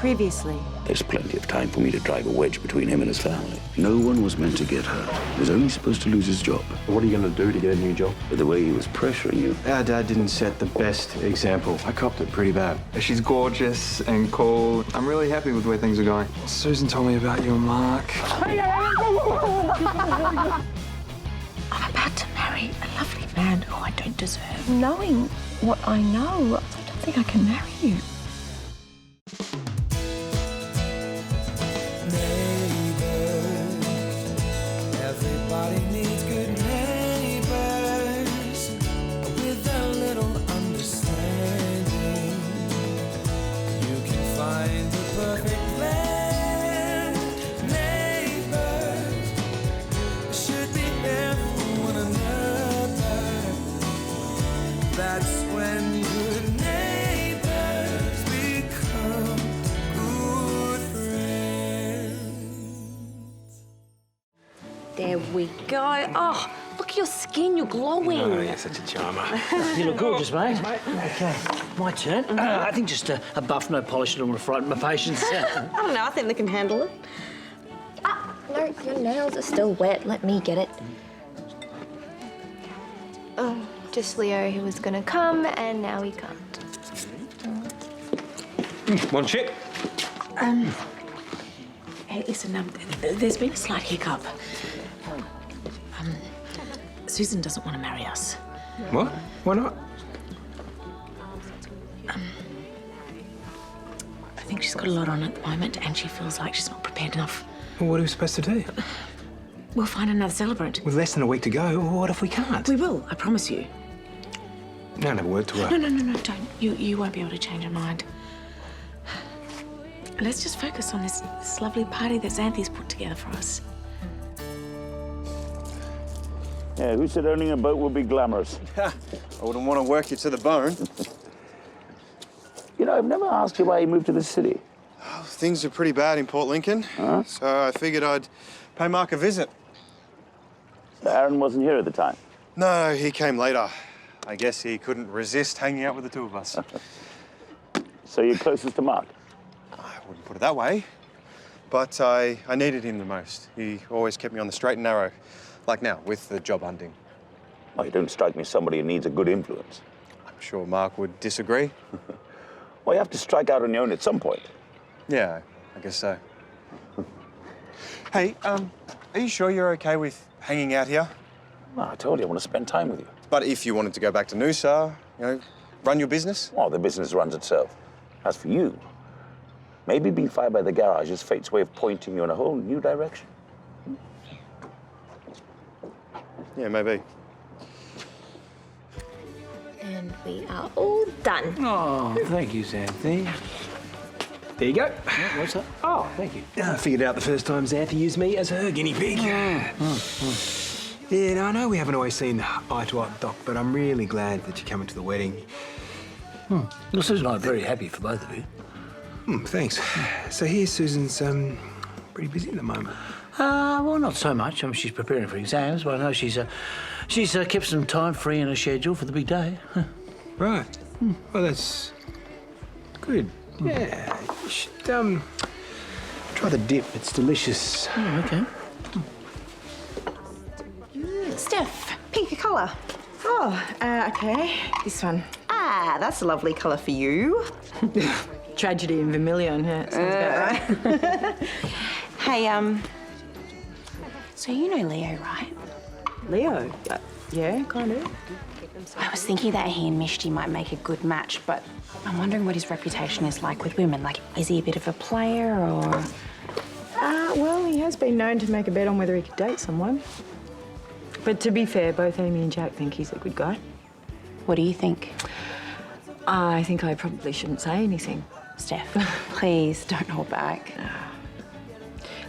Previously. There's plenty of time for me to drive a wedge between him and his family. No one was meant to get hurt. He was only supposed to lose his job. What are you going to do to get a new job? But the way he was pressuring you... Our dad didn't set the best example. I copped it pretty bad. She's gorgeous and cool. I'm really happy with where things are going. Susan told me about you and Mark. I'm about to marry a lovely man who I don't deserve. Knowing what I know, I don't think I can marry you. Everybody needs good neighbors with a little understanding. You can find the perfect blend. Neighbors should be there for one another. That's when good neighbors become good friends. There we go. Oh, look at your skin, you're glowing. Oh, you're such a charmer. You look gorgeous, mate. Okay, my turn. I think just a buff, no polish, I don't want to frighten my patients. I don't know, I think they can handle it. Ah, no, your nails are still wet. Let me get it. Oh, just Leo who was going to come, and now he can't. One chip. Hey, listen, there's been a slight hiccup. Susan doesn't want to marry us. What? Why not? I think she's got a lot on at the moment, and she feels like she's not prepared enough. Well, what are we supposed to do? We'll find another celebrant. With less than a week to go, what if we can't? We will, I promise you. No, never word to her. No, don't. You won't be able to change her mind. Let's just focus on this lovely party that Xanthi's put together for us. Yeah, who said owning a boat would be glamorous? I wouldn't want to work you to the bone. You know, I've never asked you why you moved to this city. Oh, things are pretty bad in Port Lincoln, so I figured I'd pay Mark a visit. Aaron wasn't here at the time. No, he came later. I guess he couldn't resist hanging out with the two of us. So you're closest to Mark? I wouldn't put it that way, but I needed him the most. He always kept me on the straight and narrow, like now, with the job hunting. Well, you don't strike me as somebody who needs a good influence. I'm sure Mark would disagree. Well, you have to strike out on your own at some point. Yeah, I guess so. Hey, are you sure you're okay with hanging out here? Well, I told you I want to spend time with you. But if you wanted to go back to Noosa, you know, run your business? Well, the business runs itself. As for you, maybe being fired by the garage is fate's way of pointing you in a whole new direction. Yeah, maybe. And we are all done. Oh, thank you, Xanthi. There you go. What's that? Oh, thank you. I figured out the first time Xanthi used me as her guinea pig. Yeah, no, I know we haven't always seen eye to eye, Doc, but I'm really glad that you're coming to the wedding. Well, Susan and I are very happy for both of you. Thanks. So here's Susan's pretty busy at the moment. Well, not so much. I mean, she's preparing for exams, but I know she's kept some time free in her schedule for the big day. Right. Well, that's good. Yeah. You should try the dip. It's delicious. Oh, okay. Steph, pink colour. Oh, okay. This one. Ah, that's a lovely colour for you. Tragedy in vermilion. Yeah, sounds about right. Hey, So you know Leo, right? Leo. Yeah, kind of. I was thinking that he and Mishti might make a good match, but I'm wondering what his reputation is like with women. Like, is he a bit of a player or...? Well, he has been known to make a bet on whether he could date someone. But to be fair, both Amy and Jack think he's a good guy. What do you think? I think I probably shouldn't say anything. Steph, please don't hold back.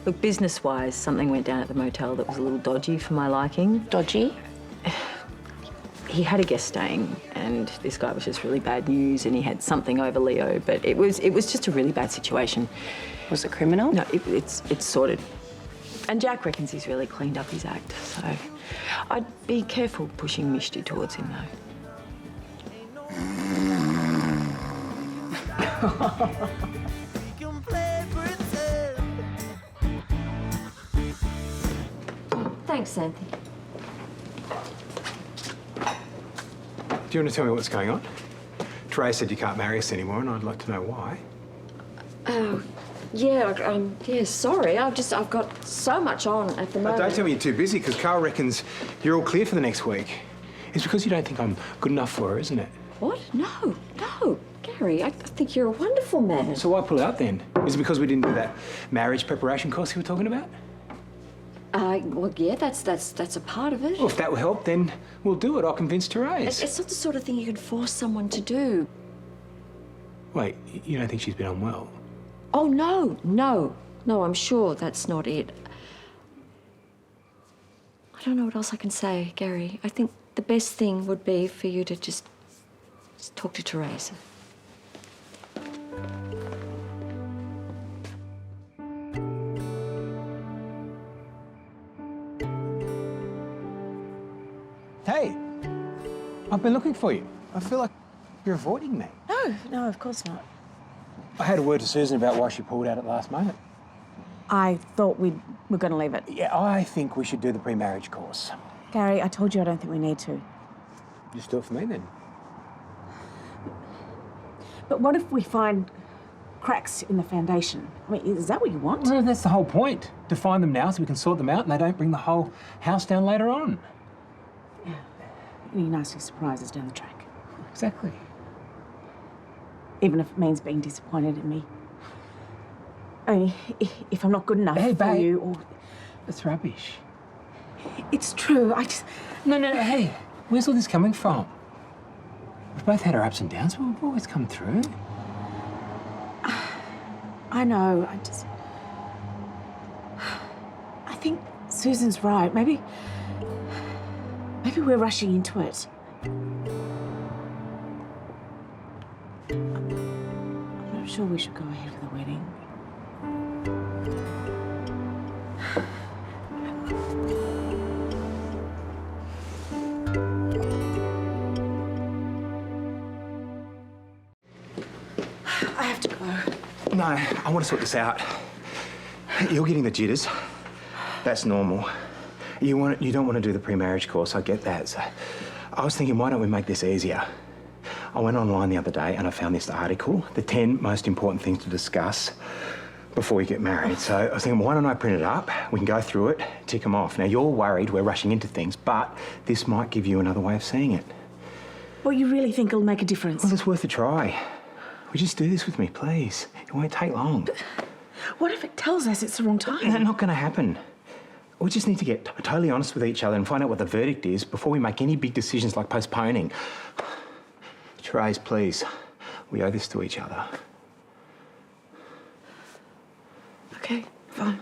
Look, business-wise, something went down at the motel that was a little dodgy for my liking. Dodgy? He had a guest staying, and this guy was just really bad news, and he had something over Leo, but it was just a really bad situation. Was it criminal? No, it's sorted. And Jack reckons he's really cleaned up his act, so I'd be careful pushing Mishti towards him, though. Thanks, Anthony. Do you want to tell me what's going on? Terese said you can't marry us anymore, and I'd like to know why. Oh, yeah, sorry. I've got so much on at the moment. Don't tell me you're too busy, because Carl reckons you're all clear for the next week. It's because you don't think I'm good enough for her, isn't it? What? No. Gary, I think you're a wonderful man. So why pull out then? Is it because we didn't do that marriage preparation course you were talking about? Well, yeah, that's a part of it. Well, if that will help, then we'll do it. I'll convince Terese. It's not the sort of thing you could force someone to do. Wait, you don't think she's been unwell? Oh, no, I'm sure that's not it. I don't know what else I can say, Gary. I think the best thing would be for you to just talk to Terese. Hey, I've been looking for you. I feel like you're avoiding me. No, of course not. I had a word to Susan about why she pulled out at the last moment. I thought we were going to leave it. Yeah, I think we should do the pre-marriage course. Gary, I told you I don't think we need to. Just do it for me then. But what if we find cracks in the foundation? I mean, is that what you want? Well, that's the whole point. To find them now so we can sort them out and they don't bring the whole house down later on. Yeah. Any nasty surprises down the track. Exactly. Even if it means being disappointed in me. I mean, if I'm not good enough for you or... That's rubbish. It's true, I just... No, hey, where's all this coming from? We've both had our ups and downs, but we've always come through. I know, I think Susan's right. Maybe we're rushing into it. I'm not sure we should go ahead with the wedding. I have to go. No, I want to sort this out. You're getting the jitters. That's normal. You don't want to do the pre-marriage course, I get that. So I was thinking, why don't we make this easier? I went online the other day and I found this article, the 10 most important things to discuss before we get married. So I was thinking, why don't I print it up? We can go through it, tick them off. Now, you're worried we're rushing into things, but this might give you another way of seeing it. Well, you really think it'll make a difference? Well, it's worth a try. Would you just do this with me, please? It won't take long. But what if it tells us it's the wrong time? That's not going to happen. We just need to get totally honest with each other and find out what the verdict is before we make any big decisions like postponing. Terese, please. We owe this to each other. Okay, fine.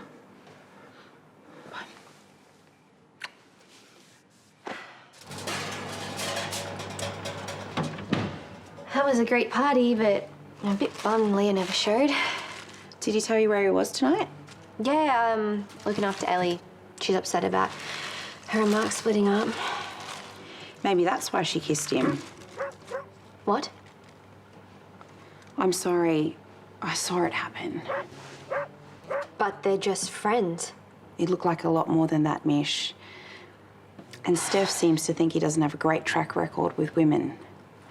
That was a great party, but I'm a bit bummed Leah never showed. Did he tell you where he was tonight? Yeah, looking after Ellie. She's upset about her and Mark splitting up. Maybe that's why she kissed him. What? I'm sorry. I saw it happen. But they're just friends. It looked like a lot more than that, Mish. And Steph seems to think he doesn't have a great track record with women.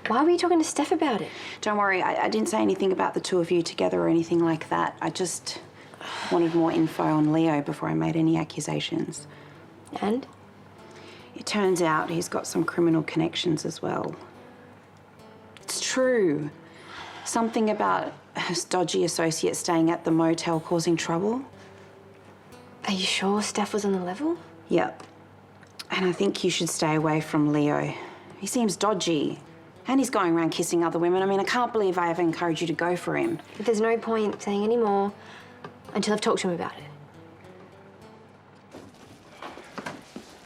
Why were you talking to Steph about it? Don't worry, I didn't say anything about the two of you together or anything like that. I just wanted more info on Leo before I made any accusations. And? It turns out he's got some criminal connections as well. It's true. Something about his dodgy associate staying at the motel causing trouble. Are you sure Steph was on the level? Yep. And I think you should stay away from Leo. He seems dodgy. And he's going around kissing other women. I mean, I can't believe I ever encouraged you to go for him. But there's no point saying any more until I've talked to him about it.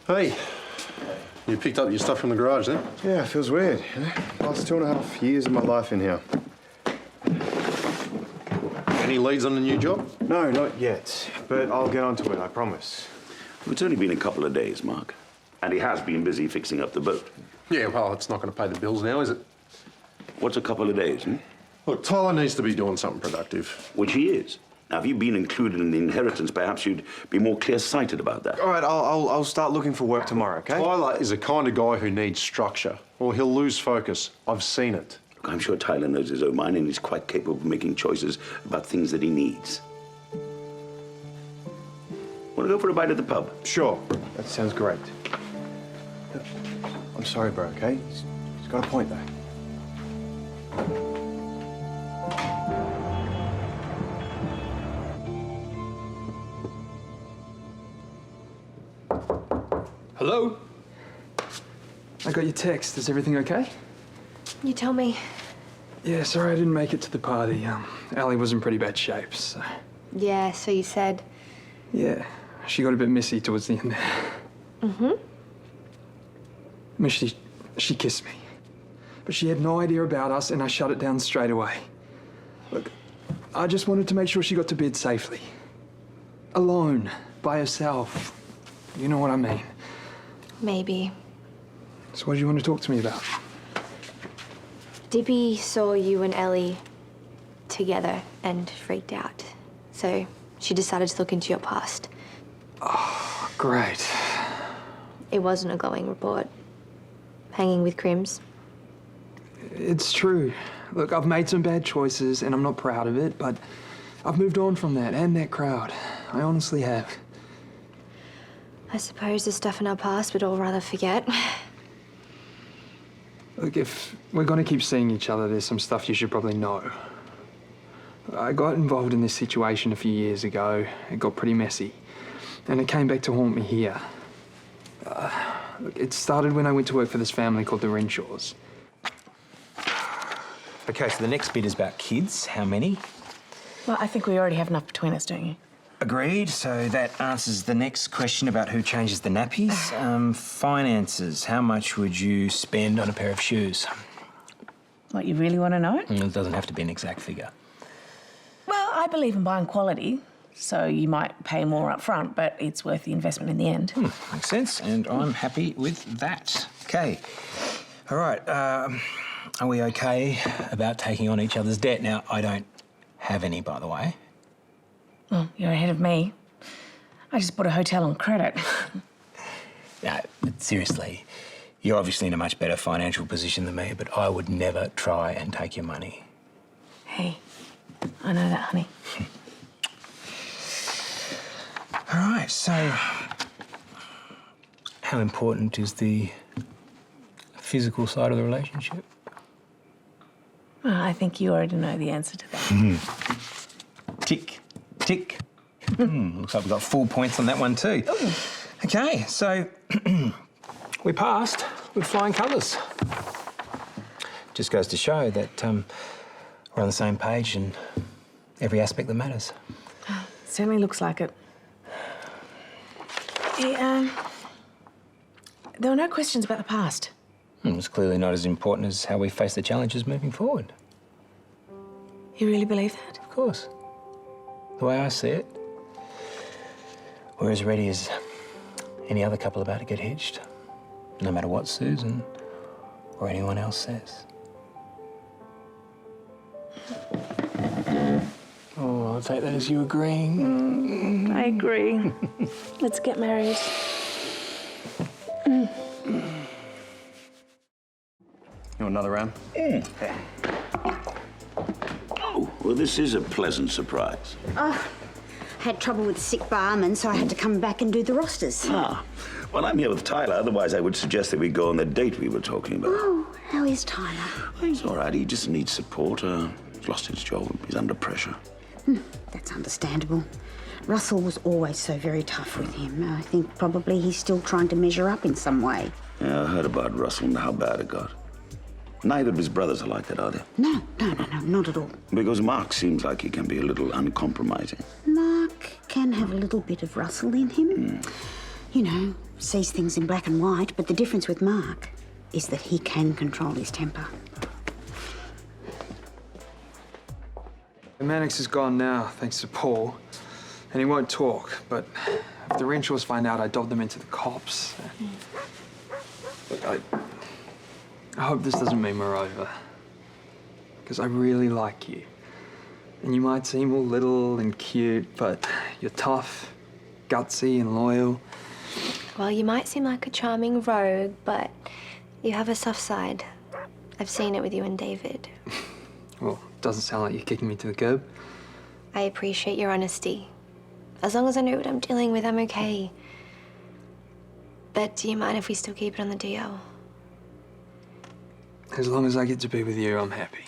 Hey, you picked up your stuff from the garage then? Yeah, it feels weird. Last 2.5 years of my life in here. Any leads on the new job? No, not yet. But I'll get onto it, I promise. It's only been a couple of days, Mark. And he has been busy fixing up the boat. Yeah, well, it's not going to pay the bills now, is it? What's a couple of days, Look, Tyler needs to be doing something productive. Which he is. Now, if you'd been included in the inheritance, perhaps you'd be more clear-sighted about that. All right, I'll start looking for work tomorrow, okay? Tyler is the kind of guy who needs structure, or he'll lose focus. I've seen it. Look, I'm sure Tyler knows his own mind and he's quite capable of making choices about things that he needs. Want to go for a bite at the pub? Sure. That sounds great. I'm sorry, bro, okay? He's got a point, though. Hello? I got your text. Is everything okay? You tell me. Yeah, sorry I didn't make it to the party. Allie was in pretty bad shape, so... Yeah, so you said. Yeah, she got a bit messy towards the end there. Mm-hmm. Mishti, she kissed me. But she had no idea about us, and I shut it down straight away. Look, I just wanted to make sure she got to bed safely. Alone, by herself. You know what I mean. Maybe. So what do you want to talk to me about? Dippy saw you and Ellie together and freaked out. So she decided to look into your past. Oh, great. It wasn't a glowing report. Hanging with Crims. It's true. Look, I've made some bad choices and I'm not proud of it, but I've moved on from that and that crowd. I honestly have. I suppose there's stuff in our past we'd all rather forget. Look, if we're going to keep seeing each other, there's some stuff you should probably know. I got involved in this situation a few years ago. It got pretty messy. And it came back to haunt me here. Look, it started when I went to work for this family called the Renshaws. Okay, so the next bit is about kids. How many? Well, I think we already have enough between us, don't you? Agreed. So that answers the next question about who changes the nappies. Finances. How much would you spend on a pair of shoes? What, you really want to know? It doesn't have to be an exact figure. Well, I believe in buying quality, so you might pay more up front, but it's worth the investment in the end. Makes sense, and I'm happy with that. Okay. All right. Are we okay about taking on each other's debt? Now, I don't have any, by the way. Well, you're ahead of me. I just bought a hotel on credit. No, but seriously, you're obviously in a much better financial position than me, but I would never try and take your money. Hey, I know that, honey. All right, so how important is the physical side of the relationship? Well, I think you already know the answer to that. Tick, tick. Looks like we've got full points on that one too. Ooh. Okay, so we passed with flying colours. Just goes to show that we're on the same page in every aspect that matters. Certainly looks like it. Hey, there were no questions about the past. It's clearly not as important as how we face the challenges moving forward. You really believe that? Of course. The way I see it, we're as ready as any other couple about to get hitched, no matter what Susan or anyone else says. Oh, I'll take that as you agreeing. I agree. Let's get married. You want another round? Oh, well, this is a pleasant surprise. Oh, had trouble with sick barman, so I had to come back and do the rosters. Ah, well, I'm here with Tyler. Otherwise, I would suggest that we go on the date we were talking about. Oh, how is Tyler? Well, he's all right. He just needs support. He's lost his job. He's under pressure. That's understandable. Russell was always so very tough with him. I think probably he's still trying to measure up in some way. Yeah, I heard about Russell and how bad it got. Neither of his brothers are like that, are they? No, not at all. Because Mark seems like he can be a little uncompromising. Mark can have a little bit of Russell in him. You know, sees things in black and white, but the difference with Mark is that he can control his temper. Mannix is gone now, thanks to Paul, and he won't talk, but if the Renshaws find out I dobbed them into the cops... Look, I hope this doesn't mean we're over, because I really like you, And you might seem all little and cute, but you're tough, gutsy and loyal. Well, you might seem like a charming rogue, but you have a soft side. I've seen it with you and David. Well, doesn't sound like you're kicking me to the curb. I appreciate your honesty. As long as I know what I'm dealing with, I'm okay. But do you mind if we still keep it on the DL? As long as I get to be with you, I'm happy.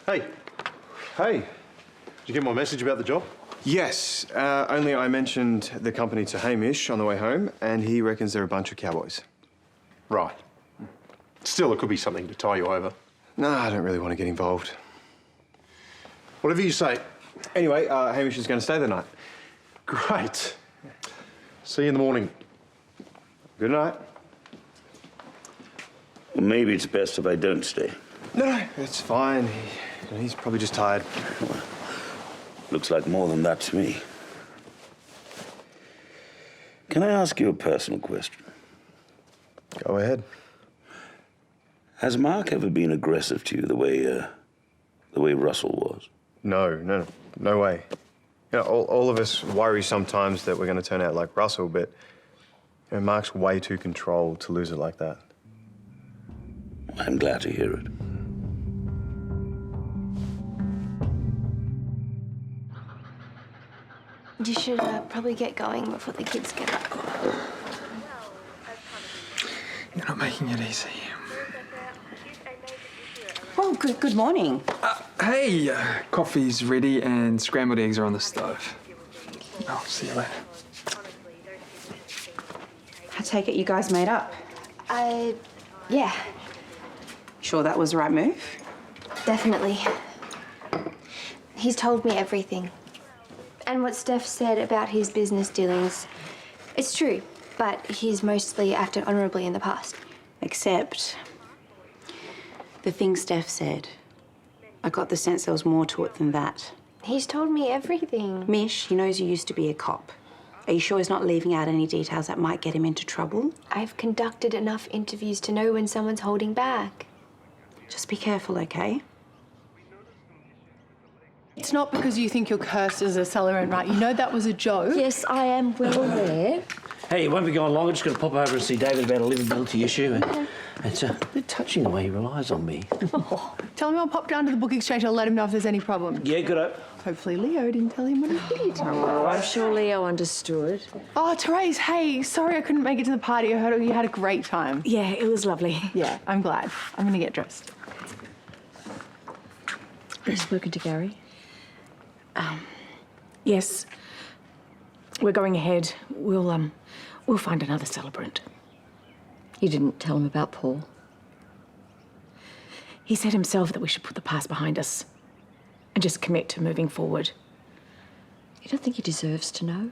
Hey. Hey. Did you get my message about the job? Yes, only I mentioned the company to Hamish on the way home, and he reckons they're a bunch of cowboys. Right. Still, it could be something to tie you over. No, I don't really want to get involved. Whatever you say. Anyway, Hamish is going to stay the night. Great. See you in the morning. Good night. Well, maybe it's best if I don't stay. No, it's fine. He's probably just tired. Looks like more than that to me. Can I ask you a personal question? Go ahead. Has Mark ever been aggressive to you the way Russell was? No way. You know, all of us worry sometimes that we're going to turn out like Russell, but you know, Mark's way too controlled to lose it like that. I'm glad to hear it. You should probably get going before the kids get up. You're not making it easy. Oh, good morning. Hey, coffee's ready and scrambled eggs are on the stove. I'll see you later. I take it you guys made up? Yeah. Sure that was the right move? Definitely. He's told me everything. And what Steph said about his business dealings, it's true, but he's mostly acted honourably in the past. Except the thing Steph said, I got the sense there was more to it than that. He's told me everything. Mish, he knows you used to be a cop. Are you sure he's not leaving out any details that might get him into trouble? I've conducted enough interviews to know when someone's holding back. Just be careful, okay? It's not because you think you're cursed as a accelerant, right? You know that was a joke. Yes, I am well aware. Hey, it won't be going long. I'm just going to pop over and see David about a livability issue. It's a bit touching the way he relies on me. Tell him I'll pop down to the book exchange. I'll let him know if there's any problem. Yeah, good up. Hopefully Leo didn't tell him what he did. Oh, I'm sure Leo understood. Oh, Terese, hey, sorry I couldn't make it to the party. I heard you had a great time. Yeah, it was lovely. Yeah, I'm glad. I'm going to get dressed. Have you spoken to Gary? Yes. We're going ahead. We'll find another celebrant. You didn't tell him about Paul? He said himself that we should put the past behind us and just commit to moving forward. You don't think he deserves to know?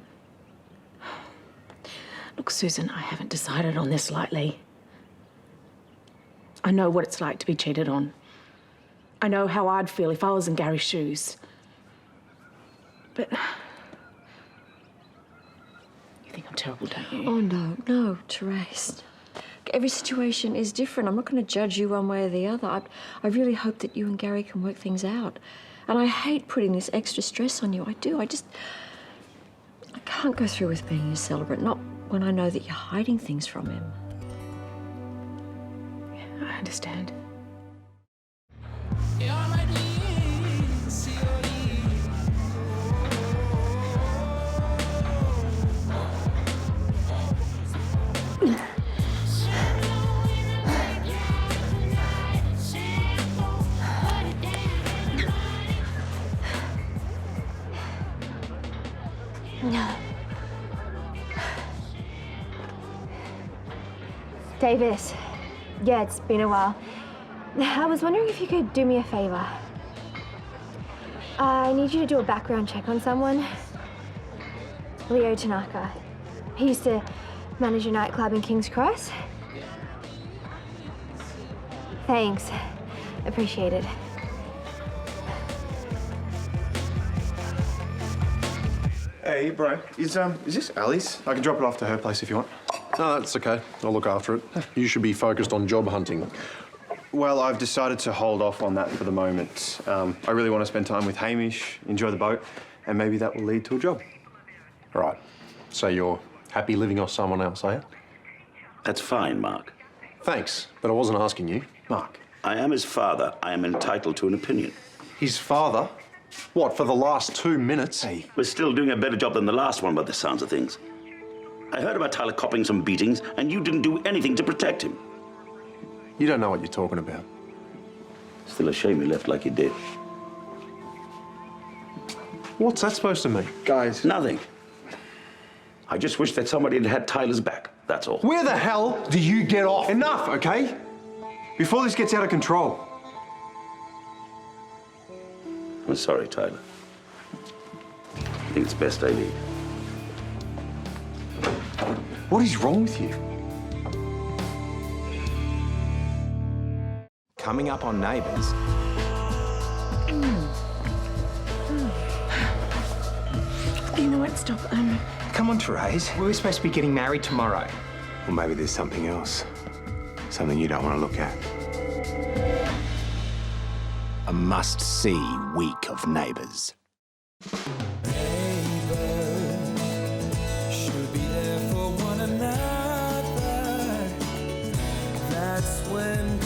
Look, Susan, I haven't decided on this lightly. I know what it's like to be cheated on. I know how I'd feel if I was in Gary's shoes. But you think I'm terrible, don't you? Oh, no, Terese. Every situation is different. I'm not going to judge you one way or the other. I really hope that you and Gary can work things out. And I hate putting this extra stress on you. I do. I can't go through with being a celebrant, not when I know that you're hiding things from him. Yeah, I understand. Davis. Yeah, it's been a while. I was wondering if you could do me a favour. I need you to do a background check on someone. Leo Tanaka. He used to manage a nightclub in King's Cross. Thanks. Appreciate it. Hey, bro, is this Ali's? I can drop it off to her place if you want. No, that's okay. I'll look after it. You should be focused on job hunting. Well, I've decided to hold off on that for the moment. I really want to spend time with Hamish, enjoy the boat, and maybe that will lead to a job. Right. So you're happy living off someone else, are you? That's fine, Mark. Thanks, but I wasn't asking you. Mark. I am his father. I am entitled to an opinion. His father? What, for the last 2 minutes? Hey. We're still doing a better job than the last one by the sounds of things. I heard about Tyler copping some beatings, and you didn't do anything to protect him. You don't know what you're talking about. Still a shame he left like he did. What's that supposed to mean? Guys. Nothing. I just wish that somebody had had Tyler's back, that's all. Where the hell do you get off? Enough, okay? Before this gets out of control. I'm sorry, Tyler. I think it's best I leave. What is wrong with you? Coming up on Neighbours. You know what? Stop. Come on, Terese. We're supposed to be getting married tomorrow. Or maybe there's something else. Something you don't want to look at. A must-see week of Neighbours. Should be there for one another. That's when